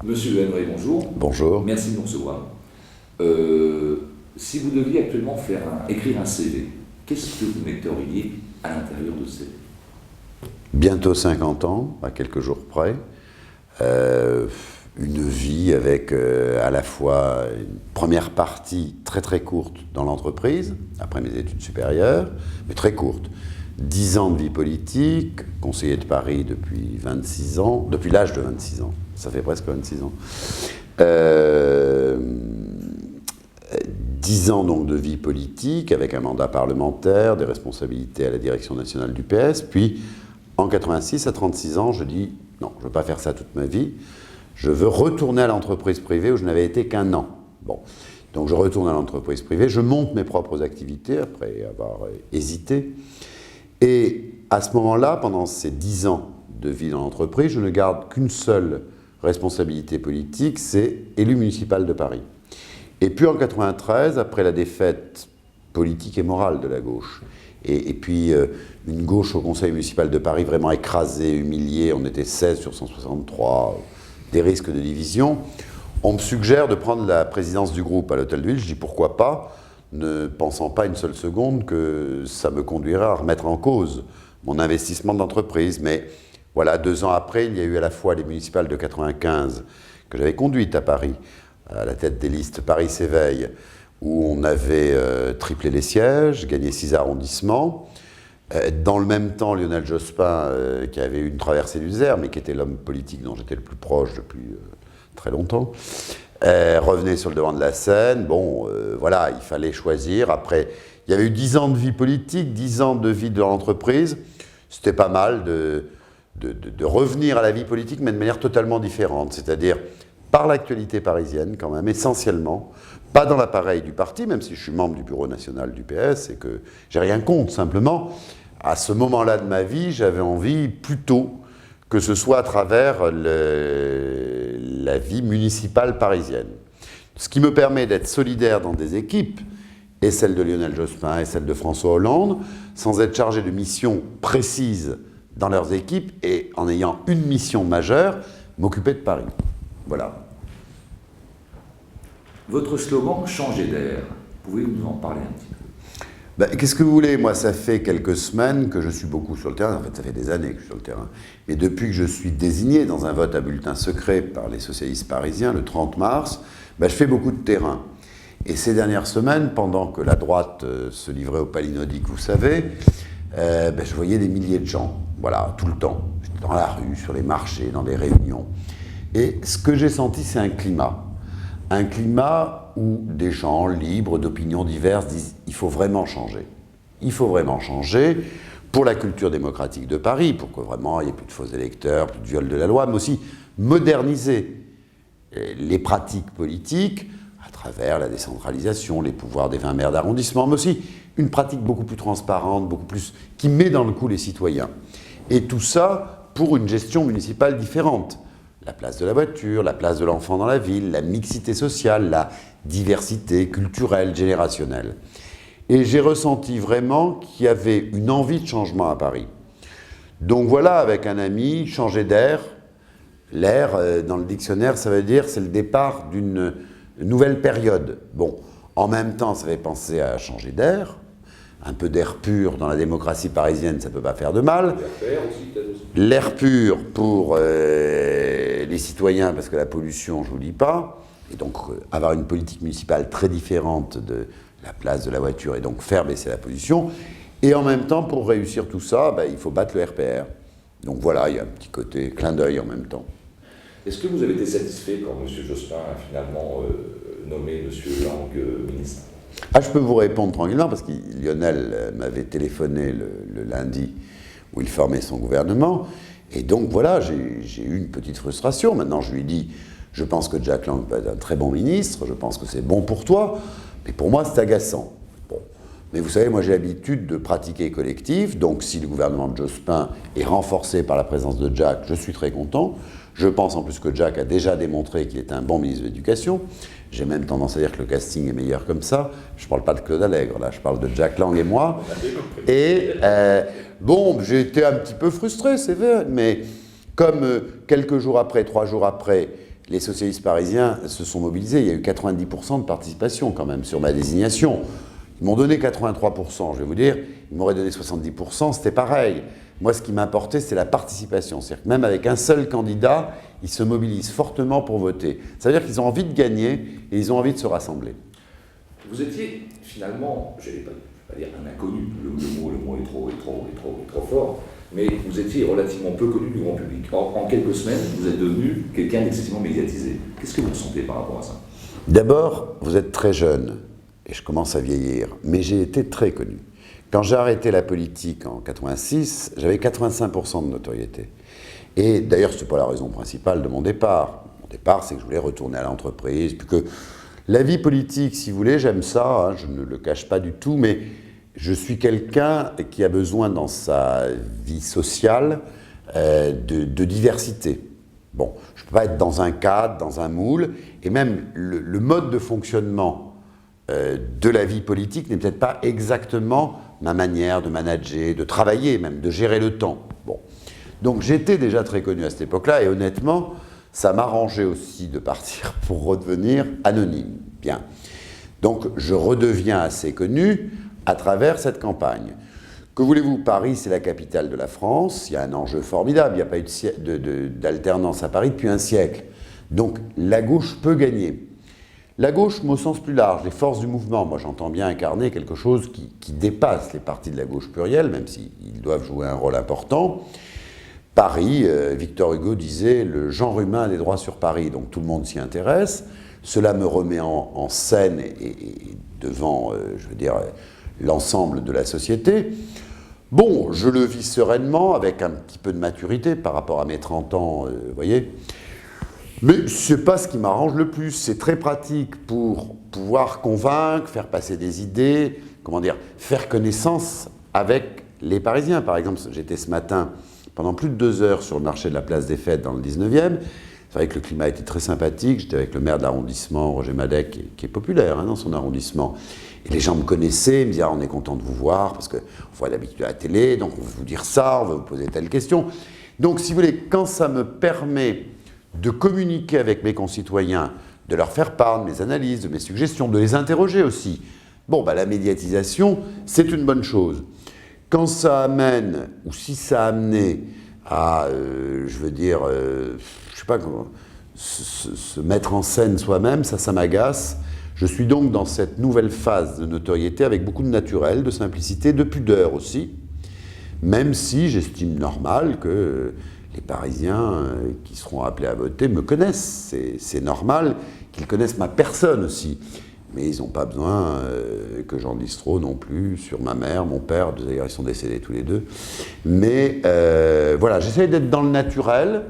Monsieur Henry, bonjour. Bonjour. Merci de nous recevoir. Si vous deviez actuellement écrire un CV, qu'est-ce que vous metteriez à l'intérieur de ce CV? Bientôt 50 ans, à quelques jours près. Une vie avec à la fois une première partie très très courte dans l'entreprise, après mes études supérieures, mais très courte. 10 ans de vie politique, conseiller de Paris depuis 26 ans, depuis l'âge de 26 ans, ça fait presque 26 ans. 10 ans donc de vie politique, avec un mandat parlementaire, des responsabilités à la direction nationale du PS, puis en 86, à 36 ans, je dis non, je ne veux pas faire ça toute ma vie, je veux retourner à l'entreprise privée où je n'avais été qu'un an. Bon. Donc je retourne à l'entreprise privée, je monte mes propres activités après avoir hésité. Et à ce moment-là, pendant ces 10 ans de vie dans l'entreprise, je ne garde qu'une seule responsabilité politique, c'est élu municipal de Paris. Et puis en 93, après la défaite politique et morale de la gauche, et puis une gauche au conseil municipal de Paris vraiment écrasée, humiliée, on était 16 sur 163, des risques de division, on me suggère de prendre la présidence du groupe à l'Hôtel de Ville. Je dis pourquoi pas, ne pensant pas une seule seconde que ça me conduirait à remettre en cause mon investissement d'entreprise. Mais voilà, 2 ans après, il y a eu à la fois les municipales de 95 que j'avais conduites à Paris, à la tête des listes Paris s'éveille, où on avait triplé les sièges, gagné 6 arrondissements. Dans le même temps, Lionel Jospin, qui avait eu une traversée du désert, mais qui était l'homme politique dont j'étais le plus proche depuis très longtemps, revenait sur le devant de la scène. Bon, voilà, il fallait choisir. Après, il y avait eu 10 ans de vie politique, 10 ans de vie de l'entreprise. C'était pas mal de revenir à la vie politique, mais de manière totalement différente. C'est-à-dire par l'actualité parisienne, quand même, essentiellement, pas dans l'appareil du parti, même si je suis membre du bureau national du PS et que j'ai rien contre, simplement, à ce moment-là de ma vie, j'avais envie plutôt que ce soit à travers la vie municipale parisienne. Ce qui me permet d'être solidaire dans des équipes, et celle de Lionel Jospin et celle de François Hollande, sans être chargé de missions précises dans leurs équipes et en ayant une mission majeure, m'occuper de Paris. Voilà. Votre slogan « Changer d'air », pouvez-vous nous en parler un petit peu? Qu'est-ce que vous voulez? Moi, ça fait quelques semaines que je suis beaucoup sur le terrain. En fait, ça fait des années que je suis sur le terrain. Mais depuis que je suis désigné dans un vote à bulletin secret par les socialistes parisiens, le 30 mars, je fais beaucoup de terrain. Et ces dernières semaines, pendant que la droite se livrait au palinodique, vous savez, je voyais des milliers de gens, voilà, tout le temps. J'étais dans la rue, sur les marchés, dans des réunions. Et ce que j'ai senti, c'est un climat. Un climat où des gens libres d'opinions diverses disent « il faut vraiment changer ». Il faut vraiment changer pour la culture démocratique de Paris, pour que vraiment il n'y ait plus de faux électeurs, plus de viol de la loi, mais aussi moderniser les pratiques politiques à travers la décentralisation, les pouvoirs des 20 maires d'arrondissement, mais aussi une pratique beaucoup plus transparente, beaucoup plus qui met dans le coup les citoyens. Et tout ça pour une gestion municipale différente. La place de la voiture, la place de l'enfant dans la ville, la mixité sociale, la diversité culturelle, générationnelle. Et j'ai ressenti vraiment qu'il y avait une envie de changement à Paris. Donc voilà, avec un ami, changer d'air. L'air, dans le dictionnaire, ça veut dire c'est le départ d'une nouvelle période. Bon, en même temps, ça fait penser à changer d'air. Un peu d'air pur dans la démocratie parisienne, ça ne peut pas faire de mal. L'air pur pour les citoyens, parce que la pollution, je ne vous dis pas. Et donc, avoir une politique municipale très différente de la place de la voiture et donc faire baisser la pollution. Et en même temps, pour réussir tout ça, il faut battre le RPR. Donc voilà, il y a un petit côté clin d'œil en même temps. Est-ce que vous avez été satisfait quand M. Jospin a finalement nommé M. Lang ministre? Je peux vous répondre tranquillement, parce que Lionel m'avait téléphoné le lundi où il formait son gouvernement. Et donc voilà, j'ai eu une petite frustration. Maintenant, je lui dis, je pense que Jack Lang va être un très bon ministre, je pense que c'est bon pour toi, mais pour moi, c'est agaçant. Bon. Mais vous savez, moi, j'ai l'habitude de pratiquer collectif, donc si le gouvernement de Jospin est renforcé par la présence de Jack, je suis très content. Je pense en plus que Jack a déjà démontré qu'il est un bon ministre de l'Éducation. J'ai même tendance à dire que le casting est meilleur comme ça. Je ne parle pas de Claude Allègre, là, je parle de Jack Lang et moi. Et bon, j'ai été un petit peu frustré, c'est vrai, mais Comme quelques jours après, 3 jours après, les socialistes parisiens se sont mobilisés, il y a eu 90% de participation quand même sur ma désignation. Ils m'ont donné 83%, je vais vous dire, ils m'auraient donné 70%, c'était pareil. Moi, ce qui m'importait, c'est la participation. C'est-à-dire que même avec un seul candidat, ils se mobilisent fortement pour voter. Ça veut dire qu'ils ont envie de gagner et ils ont envie de se rassembler. Vous étiez finalement, je ne vais pas dire un inconnu, le mot est trop fort, mais vous étiez relativement peu connu du grand public. En quelques semaines, vous êtes devenu quelqu'un d'excessivement médiatisé. Qu'est-ce que vous ressentez par rapport à ça? D'abord, vous êtes très jeune, et je commence à vieillir, mais j'ai été très connu. Quand j'ai arrêté la politique en 86, j'avais 85% de notoriété. Et d'ailleurs, ce n'est pas la raison principale de mon départ. Mon départ, c'est que je voulais retourner à l'entreprise, puis que la vie politique, si vous voulez, j'aime ça, hein, je ne le cache pas du tout, mais je suis quelqu'un qui a besoin dans sa vie sociale de diversité. Bon, je ne peux pas être dans un cadre, dans un moule, et même le mode de fonctionnement de la vie politique n'est peut-être pas exactement ma manière de manager, de travailler même, de gérer le temps. Bon. Donc j'étais déjà très connu à cette époque-là, et honnêtement, ça m'arrangeait aussi de partir pour redevenir anonyme. Bien. Donc je redeviens assez connu à travers cette campagne. Que voulez-vous, Paris, c'est la capitale de la France, il y a un enjeu formidable, il n'y a pas eu d'alternance à Paris depuis un siècle. Donc la gauche peut gagner. La gauche, mais au sens plus large, les forces du mouvement, moi j'entends bien incarner quelque chose qui dépasse les partis de la gauche plurielle, même s'ils doivent jouer un rôle important. Paris, Victor Hugo disait « le genre humain a des droits sur Paris », donc tout le monde s'y intéresse. Cela me remet en scène et devant, je veux dire, l'ensemble de la société. Bon, je le vis sereinement, avec un petit peu de maturité par rapport à mes 30 ans, vous voyez. Mais ce n'est pas ce qui m'arrange le plus. C'est très pratique pour pouvoir convaincre, faire passer des idées, comment dire, faire connaissance avec les Parisiens. Par exemple, j'étais ce matin pendant plus de 2 heures sur le marché de la Place des Fêtes dans le 19e. C'est vrai que le climat était très sympathique. J'étais avec le maire de l'arrondissement, Roger Madec, qui est populaire dans son arrondissement. Et les gens me connaissaient, ils me disaient « ah, on est content de vous voir, parce qu'on voit d'habitude à la télé, donc on veut vous dire ça, on veut vous poser telle question. » Donc, si vous voulez, quand ça me permet de communiquer avec mes concitoyens, de leur faire part de mes analyses, de mes suggestions, de les interroger aussi, bon, bah, la médiatisation, c'est une bonne chose. Quand ça amène, ou si ça a amené à, je veux dire, je sais pas comment, se mettre en scène soi-même, ça m'agace. Je suis donc dans cette nouvelle phase de notoriété avec beaucoup de naturel, de simplicité, de pudeur aussi, même si j'estime normal que les Parisiens qui seront appelés à voter me connaissent. C'est normal qu'ils connaissent ma personne aussi. Mais ils n'ont pas besoin que j'en dise trop non plus sur ma mère, mon père, d'ailleurs ils sont décédés tous les deux. Mais voilà, j'essaie d'être dans le naturel,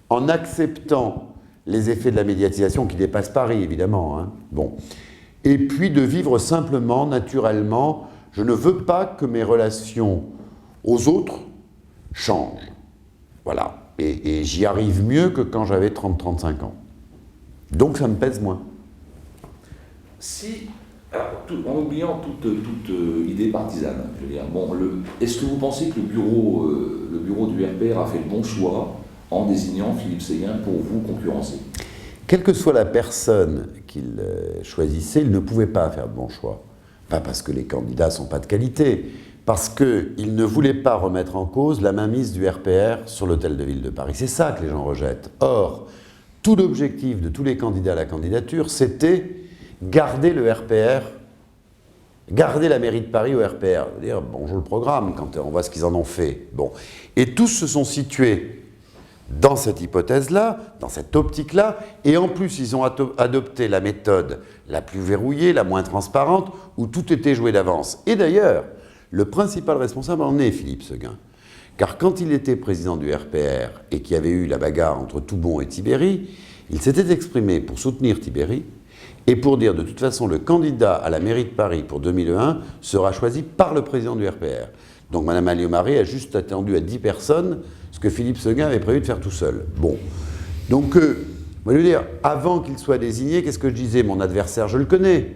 en acceptant les effets de la médiatisation qui dépassent Paris, évidemment. Hein. Bon. Et puis de vivre simplement, naturellement. Je ne veux pas que mes relations aux autres changent. Voilà. Et j'y arrive mieux que quand j'avais 30-35 ans. Donc ça me pèse moins. Si, alors, en oubliant toute idée partisane, je veux dire, bon, est-ce que vous pensez que le bureau du RPR a fait le bon choix en désignant Philippe Séguin pour vous concurrencer? Quelle que soit la personne qu'il choisissait, il ne pouvait pas faire de bon choix. Pas parce que les candidats ne sont pas de qualité, parce qu'il ne voulait pas remettre en cause la mainmise du RPR sur l'hôtel de ville de Paris. C'est ça que les gens rejettent. Or, tout l'objectif de tous les candidats à la candidature, c'était garder le RPR, garder la mairie de Paris au RPR. Dire bonjour le programme, quand on voit ce qu'ils en ont fait. Bon. Et tous se sont situés dans cette hypothèse-là, dans cette optique-là, et en plus, ils ont adopté la méthode la plus verrouillée, la moins transparente, où tout était joué d'avance. Et d'ailleurs, le principal responsable en est Philippe Séguin. Car quand il était président du RPR et qu'il y avait eu la bagarre entre Toubon et Tibéri, il s'était exprimé pour soutenir Tibéri et pour dire de toute façon le candidat à la mairie de Paris pour 2001 sera choisi par le président du RPR. Donc Mme Alliot-Marie a juste attendu à 10 personnes ce que Philippe Séguin avait prévu de faire tout seul. Bon. Donc, moi je veux dire, avant qu'il soit désigné, qu'est-ce que je disais? Mon adversaire, je le connais.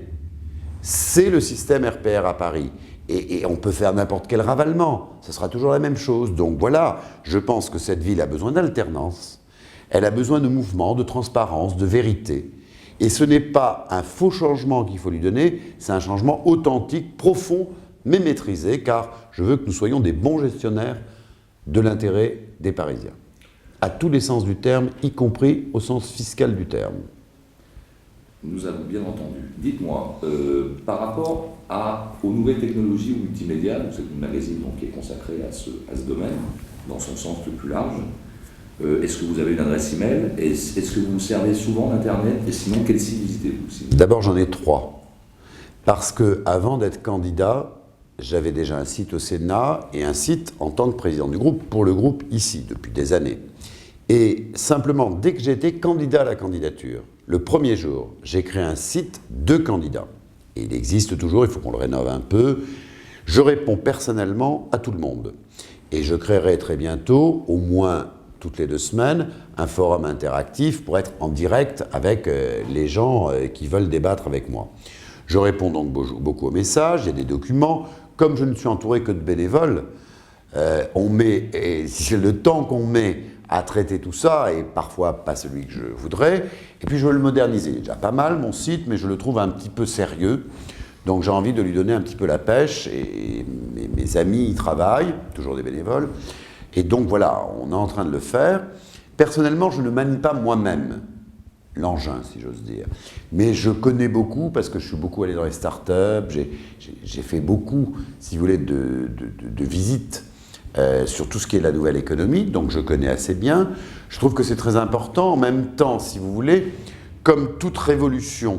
C'est le système RPR à Paris. Et on peut faire n'importe quel ravalement, ce sera toujours la même chose. Donc voilà, je pense que cette ville a besoin d'alternance, elle a besoin de mouvement, de transparence, de vérité. Et ce n'est pas un faux changement qu'il faut lui donner, c'est un changement authentique, profond, mais maîtrisé, car je veux que nous soyons des bons gestionnaires de l'intérêt des Parisiens. À tous les sens du terme, y compris au sens fiscal du terme. Nous avons bien entendu. Dites-moi, par rapport aux nouvelles technologies ou multimédia, c'est un magazine donc, qui est consacré à ce domaine, dans son sens le plus large, est-ce que vous avez une adresse email? Est-ce que vous vous servez souvent d'Internet? Et sinon, quel site visitez-vous? D'abord, j'en ai 3. Parce qu'avant d'être candidat, j'avais déjà un site au Sénat et un site en tant que président du groupe, pour le groupe ici, depuis des années. Et simplement, dès que j'étais candidat à la candidature, le premier jour, j'ai créé un site de candidats. Et il existe toujours, il faut qu'on le rénove un peu. Je réponds personnellement à tout le monde. Et je créerai très bientôt, au moins toutes les 2 semaines, un forum interactif pour être en direct avec les gens qui veulent débattre avec moi. Je réponds donc beaucoup aux messages, il y a des documents. Comme je ne suis entouré que de bénévoles, le temps qu'on met à traiter tout ça, et parfois pas celui que je voudrais, et puis je veux le moderniser. Il est déjà pas mal mon site, mais je le trouve un petit peu sérieux, donc j'ai envie de lui donner un petit peu la pêche, et mes amis y travaillent, toujours des bénévoles, et donc voilà, on est en train de le faire. Personnellement, je ne manie pas moi-même l'engin, si j'ose dire, mais je connais beaucoup, parce que je suis beaucoup allé dans les startups, j'ai fait beaucoup, si vous voulez, de visites sur tout ce qui est la nouvelle économie, donc je connais assez bien. Je trouve que c'est très important. En même temps, si vous voulez, comme toute révolution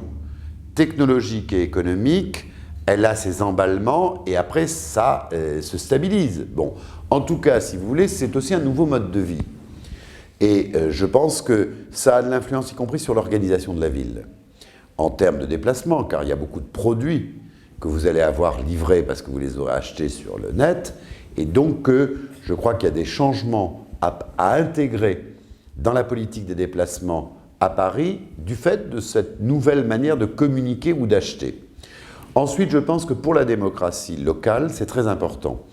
technologique et économique, elle a ses emballements et après ça se stabilise. Bon, en tout cas, si vous voulez, c'est aussi un nouveau mode de vie. Et je pense que ça a de l'influence, y compris sur l'organisation de la ville, en termes de déplacement, car il y a beaucoup de produits que vous allez avoir livrés parce que vous les aurez achetés sur le net. Et donc, je crois qu'il y a des changements à intégrer dans la politique des déplacements à Paris du fait de cette nouvelle manière de communiquer ou d'acheter. Ensuite, je pense que pour la démocratie locale, c'est très important.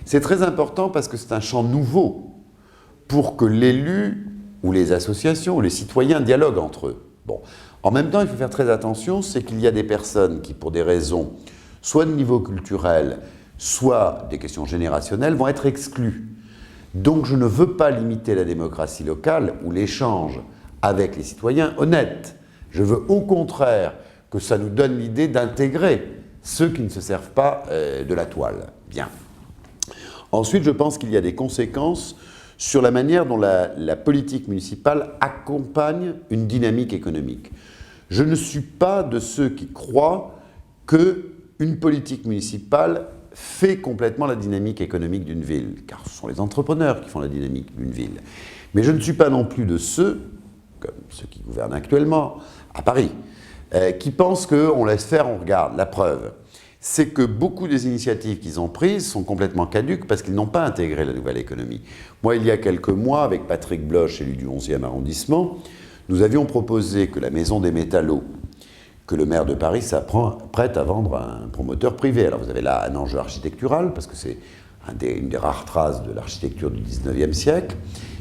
C'est très important parce que c'est un champ nouveau pour que l'élu ou les associations ou les citoyens dialoguent entre eux. Bon. En même temps, il faut faire très attention, c'est qu'il y a des personnes qui, pour des raisons soit de niveau culturel, soit des questions générationnelles, vont être exclues. Donc je ne veux pas limiter la démocratie locale ou l'échange avec les citoyens honnêtes. Je veux au contraire que ça nous donne l'idée d'intégrer ceux qui ne se servent pas de la toile. Bien. Ensuite, je pense qu'il y a des conséquences sur la manière dont la politique municipale accompagne une dynamique économique. Je ne suis pas de ceux qui croient qu'une politique municipale fait complètement la dynamique économique d'une ville, car ce sont les entrepreneurs qui font la dynamique d'une ville. Mais je ne suis pas non plus de ceux, comme ceux qui gouvernent actuellement à Paris, qui pensent qu'on laisse faire, on regarde. La preuve, c'est que beaucoup des initiatives qu'ils ont prises sont complètement caduques parce qu'ils n'ont pas intégré la nouvelle économie. Moi, il y a quelques mois, avec Patrick Bloch, élu du 11e arrondissement, nous avions proposé que la Maison des Métallos, que le maire de Paris s'apprête à vendre à un promoteur privé. Alors vous avez là un enjeu architectural, parce que c'est une des rares traces de l'architecture du 19e siècle,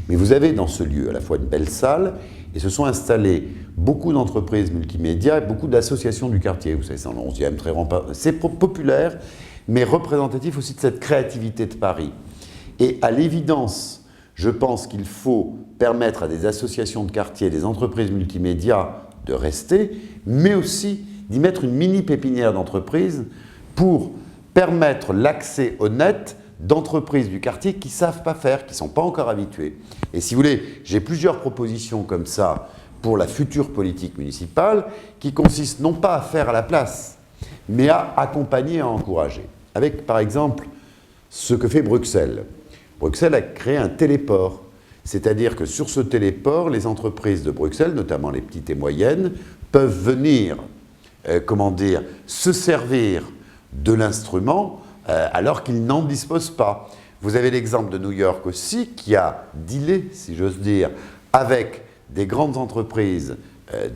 mais vous avez dans ce lieu à la fois une belle salle, et se sont installées beaucoup d'entreprises multimédia et beaucoup d'associations du quartier. Vous savez, c'est dans le 11e, très c'est populaire, mais représentatif aussi de cette créativité de Paris. Et à l'évidence, je pense qu'il faut permettre à des associations de quartier, des entreprises multimédia de rester, mais aussi d'y mettre une mini pépinière d'entreprises pour permettre l'accès honnête d'entreprises du quartier qui ne savent pas faire, qui ne sont pas encore habituées. Et si vous voulez, j'ai plusieurs propositions comme ça pour la future politique municipale qui consistent non pas à faire à la place, mais à accompagner et à encourager. Avec par exemple ce que fait Bruxelles. Bruxelles a créé un téléport. C'est-à-dire que sur ce téléport, les entreprises de Bruxelles, notamment les petites et moyennes, peuvent venir, se servir de l'instrument alors qu'ils n'en disposent pas. Vous avez l'exemple de New York aussi, qui a dealé, si j'ose dire, avec des grandes entreprises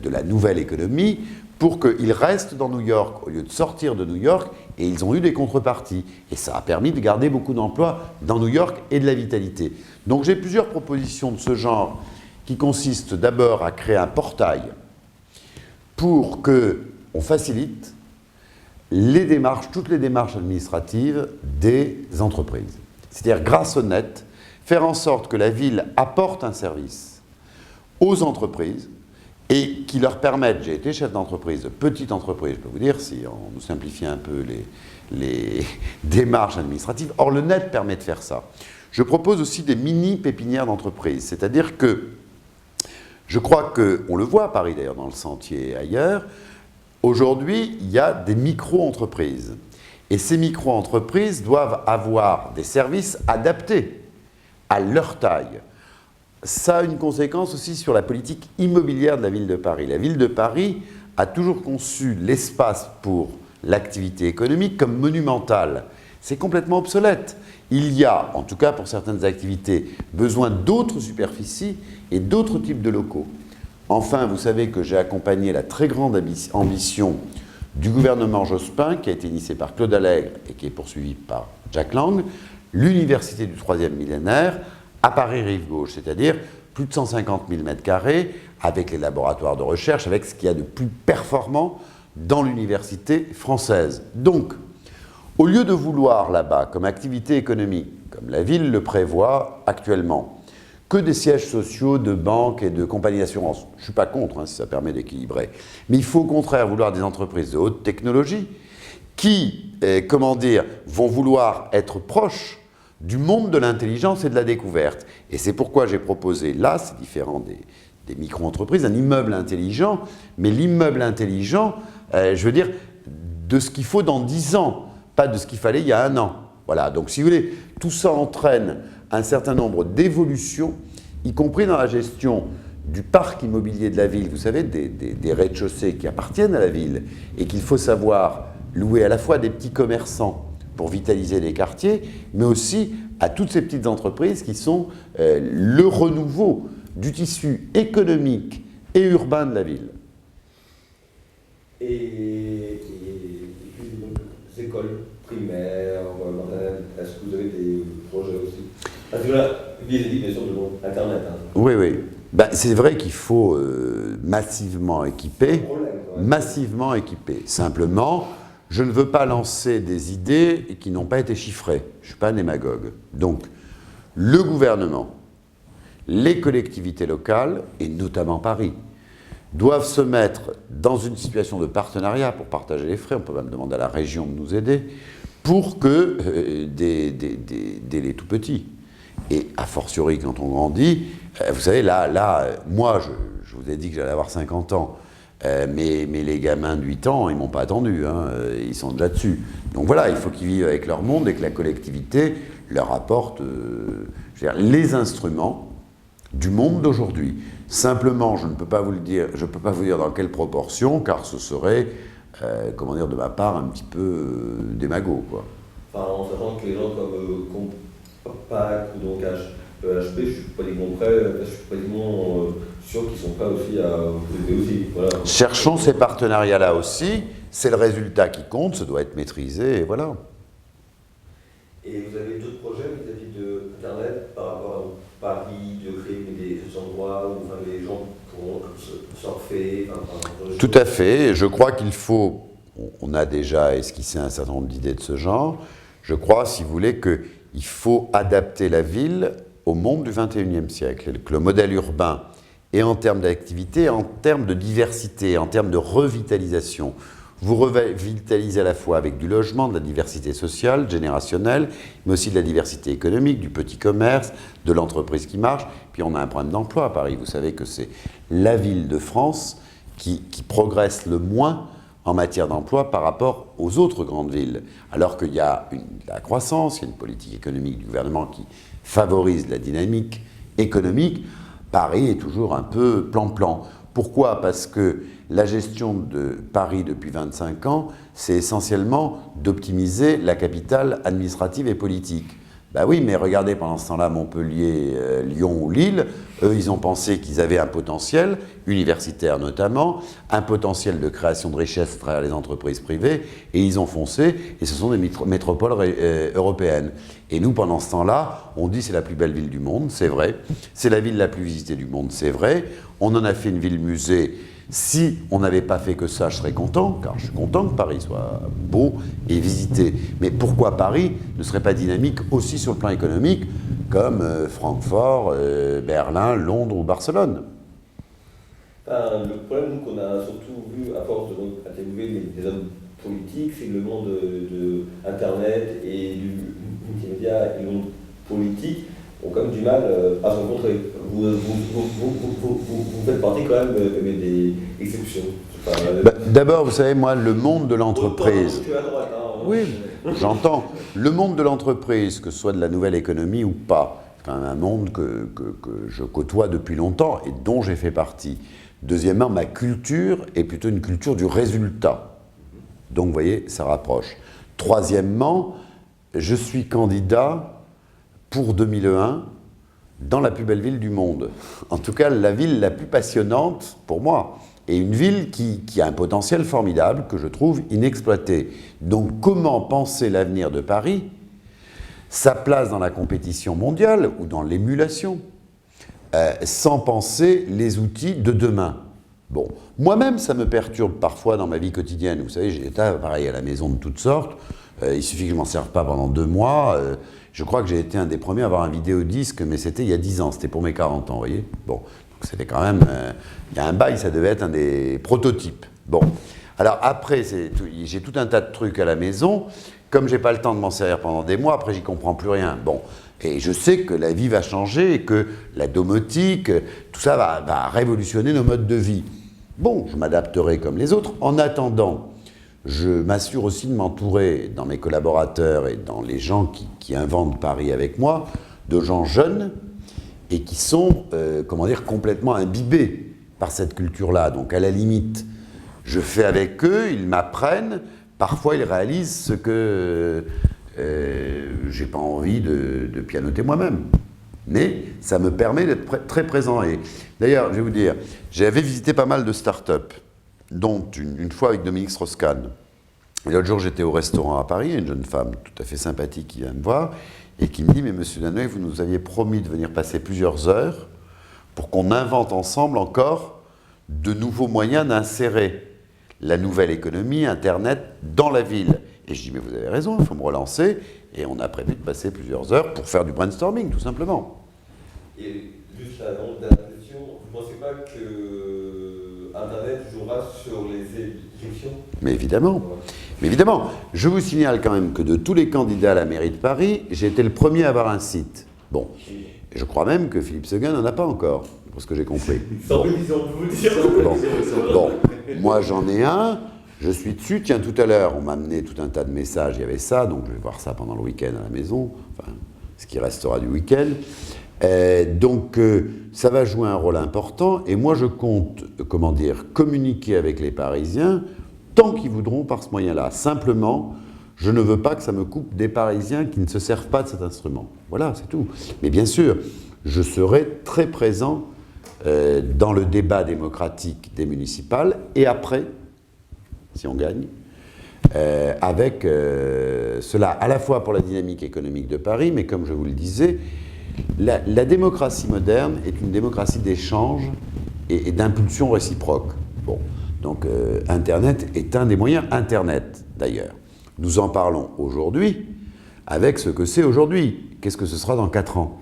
de la nouvelle économie pour qu'ils restent dans New York au lieu de sortir de New York, et ils ont eu des contreparties. Et ça a permis de garder beaucoup d'emplois dans New York et de la vitalité. Donc j'ai plusieurs propositions de ce genre qui consistent d'abord à créer un portail pour qu'on facilite les démarches, toutes les démarches administratives des entreprises. C'est-à-dire, grâce au net, faire en sorte que la ville apporte un service aux entreprises et qui leur permette, j'ai été chef d'entreprise, de petite entreprise, je peux vous dire, si on nous simplifie un peu les démarches administratives. Or, le net permet de faire ça. Je propose aussi des mini-pépinières d'entreprise, c'est-à-dire que je crois qu'on le voit à Paris d'ailleurs, dans le Sentier et ailleurs, aujourd'hui, il y a des micro-entreprises. Et ces micro-entreprises doivent avoir des services adaptés à leur taille. Ça a une conséquence aussi sur la politique immobilière de la ville de Paris. La ville de Paris a toujours conçu l'espace pour l'activité économique comme monumental. C'est complètement obsolète. Il y a, en tout cas pour certaines activités, besoin d'autres superficies et d'autres types de locaux. Enfin, vous savez que j'ai accompagné la très grande ambition du gouvernement Jospin, qui a été initiée par Claude Allègre et qui est poursuivie par Jack Lang, l'université du 3e millénaire à Paris-Rive-Gauche, c'est-à-dire plus de 150 000 m², avec les laboratoires de recherche, avec ce qu'il y a de plus performant dans l'université française. Donc, au lieu de vouloir là-bas, comme activité économique, comme la ville le prévoit actuellement, que des sièges sociaux de banques et de compagnies d'assurance, je ne suis pas contre, si ça permet d'équilibrer, mais il faut au contraire vouloir des entreprises de haute technologie qui, vont vouloir être proches du monde de l'intelligence et de la découverte. Et c'est pourquoi j'ai proposé, là, c'est différent des micro-entreprises, un immeuble intelligent, mais l'immeuble intelligent, je veux dire, de ce qu'il faut dans 10 ans, pas de ce qu'il fallait il y a 1 an. Voilà, donc si vous voulez, tout ça entraîne un certain nombre d'évolutions, y compris dans la gestion du parc immobilier de la ville, vous savez, des rez-de-chaussée qui appartiennent à la ville, et qu'il faut savoir louer à la fois des petits commerçants pour vitaliser les quartiers, mais aussi à toutes ces petites entreprises qui sont le renouveau du tissu économique et urbain de la ville. Et les écoles primaires, est-ce que vous avez des projets aussi? Parce que là, vous avez dit bien sûr de Internet. Hein. Oui, oui. Ben, c'est vrai qu'il faut massivement équiper. Massivement équiper. Simplement, je ne veux pas lancer des idées qui n'ont pas été chiffrées. Je ne suis pas un démagogue. Donc, le gouvernement, les collectivités locales, et notamment Paris, doivent se mettre dans une situation de partenariat pour partager les frais. On peut même demander à la région de nous aider pour que les tout petits, et a fortiori quand on grandit, vous savez, là moi, je vous ai dit que j'allais avoir 50 ans, mais les gamins de 8 ans, ils ne m'ont pas attendu, hein, ils sont déjà dessus. Donc voilà, il faut qu'ils vivent avec leur monde et que la collectivité leur apporte les instruments du monde d'aujourd'hui. Simplement, je ne peux pas vous le dire, je ne peux pas vous dire dans quelle proportion, car ce serait, de ma part, un petit peu démago, quoi. Enfin, en sachant que les gens comme Compact ou donc HP, je ne suis pas pratiquement prêt, je suis pratiquement sûr qu'ils sont prêts aussi à vous aider aussi. Voilà. Cherchons ces partenariats-là aussi, c'est le résultat qui compte, ça doit être maîtrisé, et voilà. Et vous avez d'autres projets vis-à-vis de Internet par rapport à Paris, de créer des endroits où les gens pourront surfer? Tout à fait, je crois qu'il faut, on a déjà esquissé un certain nombre d'idées de ce genre, je crois, si vous voulez, qu'il faut adapter la ville au monde du XXIe siècle, que le modèle urbain, et en termes d'activité, en termes de diversité, en termes de revitalisation, vous revitalisez à la fois avec du logement, de la diversité sociale, générationnelle, mais aussi de la diversité économique, du petit commerce, de l'entreprise qui marche. Puis on a un problème d'emploi à Paris. Vous savez que c'est la ville de France qui progresse le moins en matière d'emploi par rapport aux autres grandes villes. Alors qu'il y a la croissance, il y a une politique économique du gouvernement qui favorise la dynamique économique, Paris est toujours un peu plan-plan. Pourquoi? Parce que la gestion de Paris depuis 25 ans, c'est essentiellement d'optimiser la capitale administrative et politique, Ben oui, mais regardez pendant ce temps-là Montpellier, Lyon ou Lille, eux ils ont pensé qu'ils avaient un potentiel, universitaire notamment, un potentiel de création de richesse à travers les entreprises privées, et ils ont foncé, et ce sont des métropoles européennes. Et nous pendant ce temps-là, on dit c'est la plus belle ville du monde, c'est vrai, c'est la ville la plus visitée du monde, c'est vrai, on en a fait une ville-musée. Si on n'avait pas fait que ça, je serais content, car je suis content que Paris soit beau et visité. Mais pourquoi Paris ne serait pas dynamique aussi sur le plan économique, comme Francfort, Berlin, Londres ou Barcelone? Le problème nous, qu'on a surtout vu à force d'interviewer des hommes politiques, c'est que le monde de Internet et du multimédia et le monde politique ont quand même du mal à se rencontrer. Vous faites partie quand même des exceptions. D'abord, vous savez, moi, le monde de l'entreprise... Oui, j'entends. Le monde de l'entreprise, que ce soit de la nouvelle économie ou pas, c'est quand même un monde que je côtoie depuis longtemps et dont j'ai fait partie. Deuxièmement, ma culture est plutôt une culture du résultat. Donc, vous voyez, ça rapproche. Troisièmement, je suis candidat pour 2001 dans la plus belle ville du monde. En tout cas, la ville la plus passionnante pour moi. Et une ville qui a un potentiel formidable que je trouve inexploité. Donc comment penser l'avenir de Paris, sa place dans la compétition mondiale ou dans l'émulation, sans penser les outils de demain? Bon, moi-même, ça me perturbe parfois dans ma vie quotidienne. Vous savez, j'ai des appareils à la maison de toutes sortes. Il suffit que je ne m'en serve pas pendant 2 mois. Je crois que j'ai été un des premiers à avoir un vidéodisque, mais c'était il y a 10 ans, c'était pour mes 40 ans, vous voyez. Bon, donc c'était quand même, il y a un bail, ça devait être un des prototypes. Bon, alors après, j'ai tout un tas de trucs à la maison. Comme j'ai pas le temps de m'en servir pendant des mois, après j'y comprends plus rien. Bon, et je sais que la vie va changer et que la domotique, tout ça va révolutionner nos modes de vie. Bon, je m'adapterai comme les autres. En attendant, je m'assure aussi de m'entourer, dans mes collaborateurs et dans les gens qui inventent Paris avec moi, de gens jeunes et qui sont, comment dire, complètement imbibés par cette culture-là. Donc à la limite, je fais avec eux, ils m'apprennent, parfois ils réalisent ce que j'ai pas envie de pianoter moi-même. Mais ça me permet d'être très présent. Et d'ailleurs, je vais vous dire, j'avais visité pas mal de start-up, dont une fois avec Dominique Strauss-Kahn. Et l'autre jour, j'étais au restaurant à Paris, une jeune femme tout à fait sympathique qui vient me voir et qui me dit « Mais monsieur Lannoy, vous nous aviez promis de venir passer plusieurs heures pour qu'on invente ensemble encore de nouveaux moyens d'insérer la nouvelle économie, Internet, dans la ville. » Et je dis « Mais vous avez raison, il faut me relancer. » Et on a prévu de passer plusieurs heures pour faire du brainstorming, tout simplement. Et juste la dernière question, vous ne pensez pas que Internet jouera sur les élections? Mais évidemment. Mais évidemment, je vous signale quand même que de tous les candidats à la mairie de Paris, j'ai été le premier à avoir un site. Bon, et je crois même que Philippe Séguin n'en a pas encore, pour ce que j'ai compris. Sans révision, je vous dire. Bon, moi j'en ai un, je suis dessus. Tiens, tout à l'heure, on m'a amené tout un tas de messages, il y avait ça, donc je vais voir ça pendant le week-end à la maison, enfin, ce qui restera du week-end. Donc, ça va jouer un rôle important, et moi je compte, comment dire, communiquer avec les Parisiens, tant qu'ils voudront par ce moyen-là. Simplement, je ne veux pas que ça me coupe des Parisiens qui ne se servent pas de cet instrument. Voilà, c'est tout. Mais bien sûr, je serai très présent dans le débat démocratique des municipales, et après, si on gagne, avec cela, à la fois pour la dynamique économique de Paris, mais comme je vous le disais, la démocratie moderne est une démocratie d'échange et d'impulsion réciproque. Bon. Donc Internet est un des moyens, Internet d'ailleurs. Nous en parlons aujourd'hui avec ce que c'est aujourd'hui. Qu'est-ce que ce sera dans 4 ans?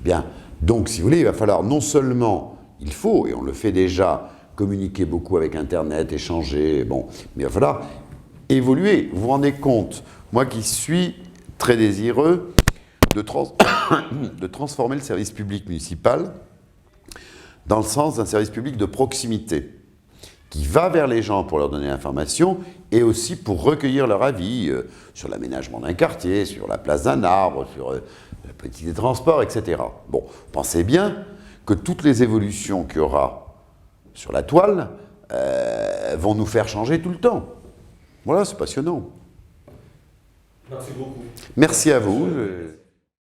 Bien, donc si vous voulez, il va falloir non seulement, il faut, et on le fait déjà, communiquer beaucoup avec Internet, échanger, bon, mais il va falloir évoluer. Vous vous rendez compte, moi qui suis très désireux de transformer le service public municipal dans le sens d'un service public de proximité, qui va vers les gens pour leur donner l'information et aussi pour recueillir leur avis sur l'aménagement d'un quartier, sur la place d'un arbre, sur la politique des transports, etc. Bon, pensez bien que toutes les évolutions qu'il y aura sur la toile vont nous faire changer tout le temps. Voilà, c'est passionnant. Merci beaucoup. Merci à vous.